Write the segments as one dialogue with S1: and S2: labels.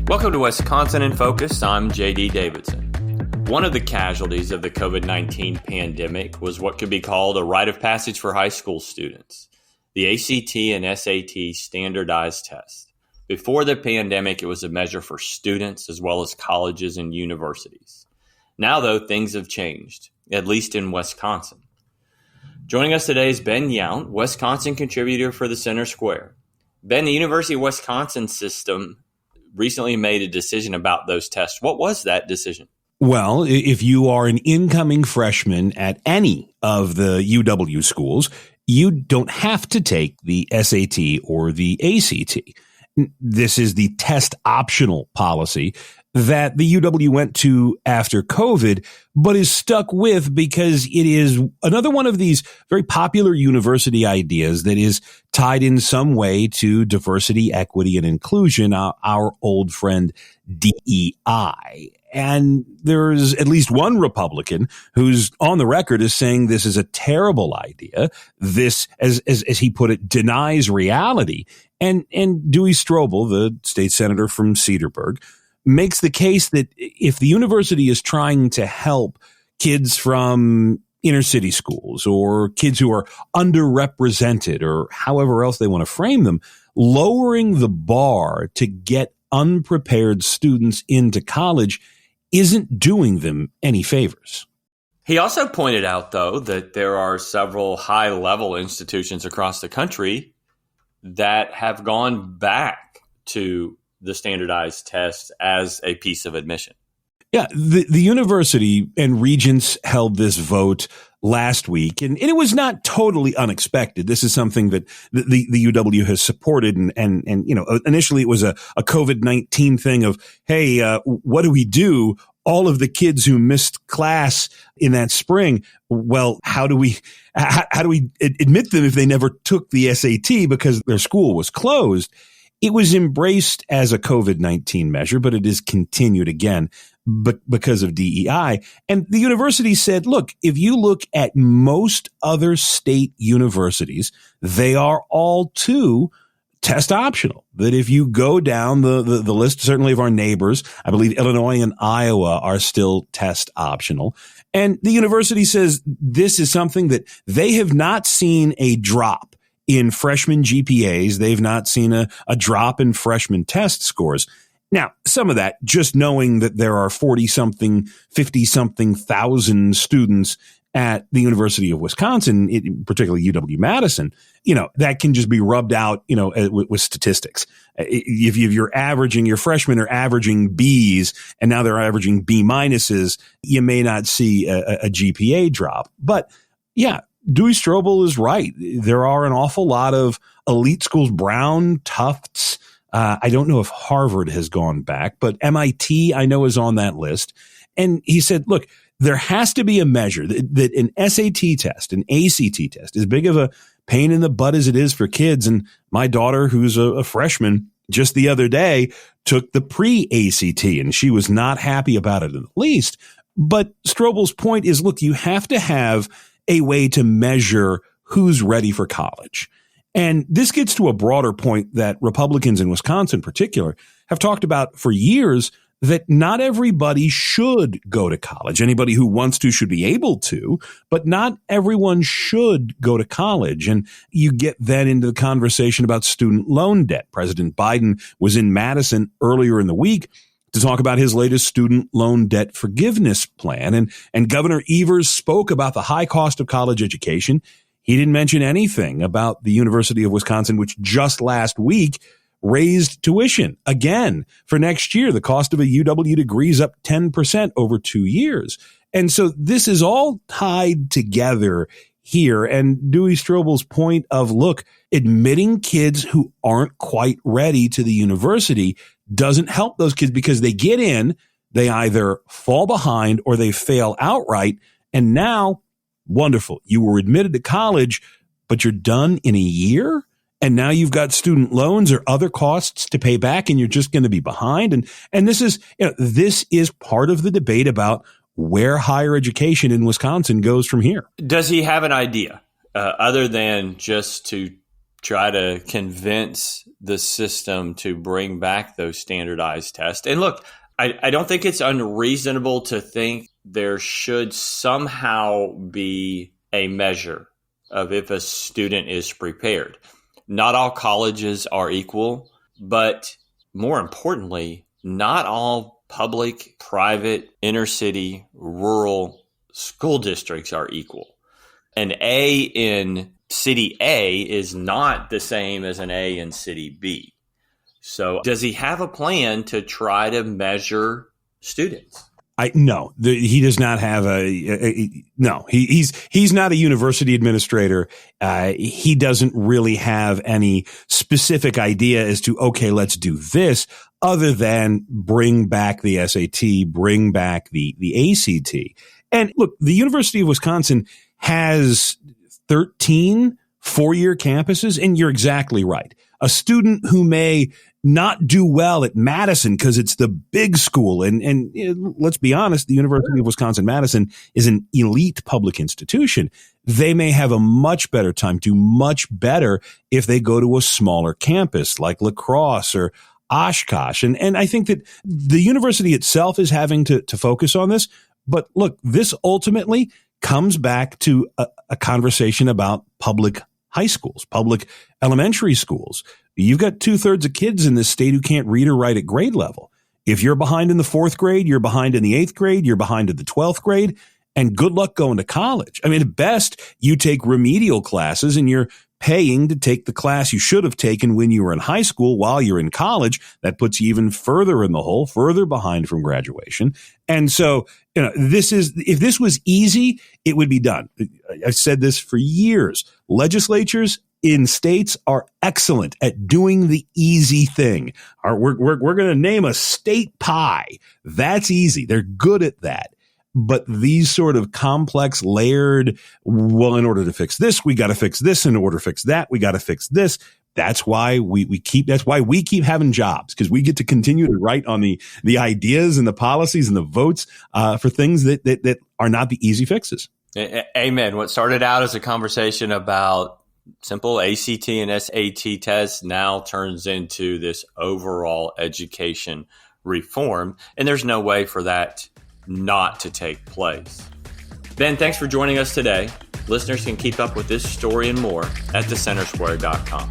S1: Welcome to Wisconsin in Focus. I'm JD Davidson. One of the casualties of the COVID-19 pandemic was what could be called a rite of passage for high school students, the ACT and SAT standardized test. Before the pandemic, it was a measure for students as well as colleges and universities. Now, though, things have changed, at least in Wisconsin. Joining us today is Ben Yount, Wisconsin contributor for the Center Square. Ben, the University of Wisconsin system recently made a decision about those tests. What was that decision?
S2: Well, if you are an incoming freshman at any of the UW schools, you don't have to take the SAT or the ACT. This is the test optional policy that the UW went to after COVID, but is stuck with because it is another one of these very popular university ideas that is tied in some way to diversity, equity, and inclusion, our old friend DEI. And there's at least one Republican who's on the record as saying this is a terrible idea. This, as he put it, denies reality. And Duey Striebel, the state senator from Cedarburg, makes the case that if the university is trying to help kids from inner city schools or kids who are underrepresented or however else they want to frame them, lowering the bar to get unprepared students into college isn't doing them any favors.
S1: He also pointed out, though, that there are several high-level institutions across the country that have gone back to the standardized test as a piece of admission.
S2: Yeah, the university and regents held this vote last week, and it was not totally unexpected. This is something that the UW has supported, and you know, initially it was a COVID-19 thing of, hey, what do we do? All of the kids who missed class in that spring, well, how do we admit them if they never took the SAT because their school was closed? It was embraced as a COVID-19 measure, but it is continued again because of DEI. And the university said, look, if you look at most other state universities, they are all too test optional. That if you go down the list, certainly of our neighbors, I believe Illinois and Iowa are still test optional. And the university says this is something that they have not seen a drop in freshman GPAs. They've not seen a drop in freshman test scores. Now, some of that, just knowing that there are 40-something, 50-something thousand students at the University of Wisconsin, particularly UW-Madison, you know, that can just be rubbed out, you know, with statistics. If your freshmen are averaging Bs and now they're averaging B minuses, you may not see a GPA drop. But yeah, Duey Striebel is right. There are an awful lot of elite schools, Brown, Tufts. I don't know if Harvard has gone back, but MIT I know is on that list. And he said, look, there has to be a measure that an SAT test, an ACT test, as big of a pain in the butt as it is for kids. And my daughter, who's a freshman, just the other day took the pre-ACT and she was not happy about it in the least. But Stroebel's point is, look, you have to have a way to measure who's ready for college. And this gets to a broader point that Republicans in Wisconsin in particular have talked about for years, that not everybody should go to college. Anybody who wants to should be able to, but not everyone should go to college. And you get then into the conversation about student loan debt. President Biden was in Madison earlier in the week to talk about his latest student loan debt forgiveness plan. And Governor Evers spoke about the high cost of college education. He didn't mention anything about the University of Wisconsin, which just last week raised tuition again for next year. The cost of a UW degree is up 10% over 2 years. And so this is all tied together here. And Duey Striebel's point of, look, admitting kids who aren't quite ready to the university doesn't help those kids because they get in, they either fall behind or they fail outright. And now, wonderful, you were admitted to college, but you're done in a year? And now you've got student loans or other costs to pay back, and you're just going to be behind. And this is, this is part of the debate about where higher education in Wisconsin goes from here.
S1: Does he have an idea other than just to try to convince the system to bring back those standardized tests. And look, I don't think it's unreasonable to think there should somehow be a measure of if a student is prepared. Not all colleges are equal, but more importantly, not all public, private, inner city, rural school districts are equal. An A in city A is not the same as an A in city B. So does he have a plan to try to measure students?
S2: No, he does not have no. He's not a university administrator. He doesn't really have any specific idea as to, okay, let's do this, other than bring back the SAT, bring back the ACT. And look, the University of Wisconsin has 13 four-year campuses, and you're exactly right. A student who may not do well at Madison because it's the big school. And let's be honest, the University of Wisconsin-Madison is an elite public institution. They may have a much better time, do much better if they go to a smaller campus like La Crosse or Oshkosh. And I think that the university itself is having to focus on this. But look, this ultimately comes back to a conversation about public high schools, public elementary schools. You've got 2/3 of kids in this state who can't read or write at grade level. If you're behind in the 4th grade, you're behind in the 8th grade, you're behind in the 12th grade, and good luck going to college. I mean, at best, you take remedial classes and you're paying to take the class you should have taken when you were in high school while you're in college. That puts you even further in the hole, further behind from graduation. And so, if this was easy, it would be done. I've said this for years. Legislatures in states are excellent at doing the easy thing. We're going to name a state pie. That's easy. They're good at that. But these sort of complex, layered, well, in order to fix this, we got to fix this. In order to fix that, we got to fix this. That's why we keep having jobs, because we get to continue to write on the ideas and the policies and the votes for things that are not the easy fixes.
S1: Amen. What started out as a conversation about simple ACT and SAT tests now turns into this overall education reform. And there's no way for that not to take place. Ben, thanks for joining us today. Listeners can keep up with this story and more at thecentersquare.com.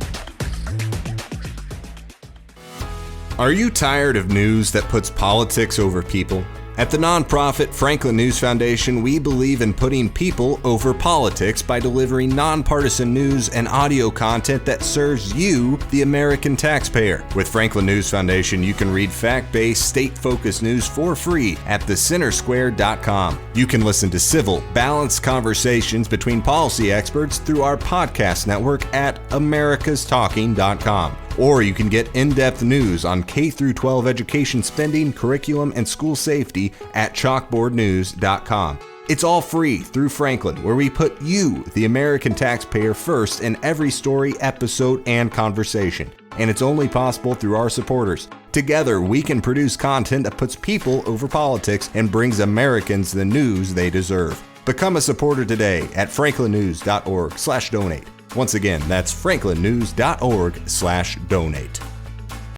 S3: Are you tired of news that puts politics over people? At the nonprofit Franklin News Foundation, we believe in putting people over politics by delivering nonpartisan news and audio content that serves you, the American taxpayer. With Franklin News Foundation, you can read fact-based, state-focused news for free at thecentersquare.com. You can listen to civil, balanced conversations between policy experts through our podcast network at americastalking.com. Or you can get in-depth news on K-12 education spending, curriculum, and school safety at chalkboardnews.com. It's all free through Franklin, where we put you, the American taxpayer, first in every story, episode, and conversation. And it's only possible through our supporters. Together, we can produce content that puts people over politics and brings Americans the news they deserve. Become a supporter today at franklinnews.org/donate. Once again, that's franklinnews.org/donate.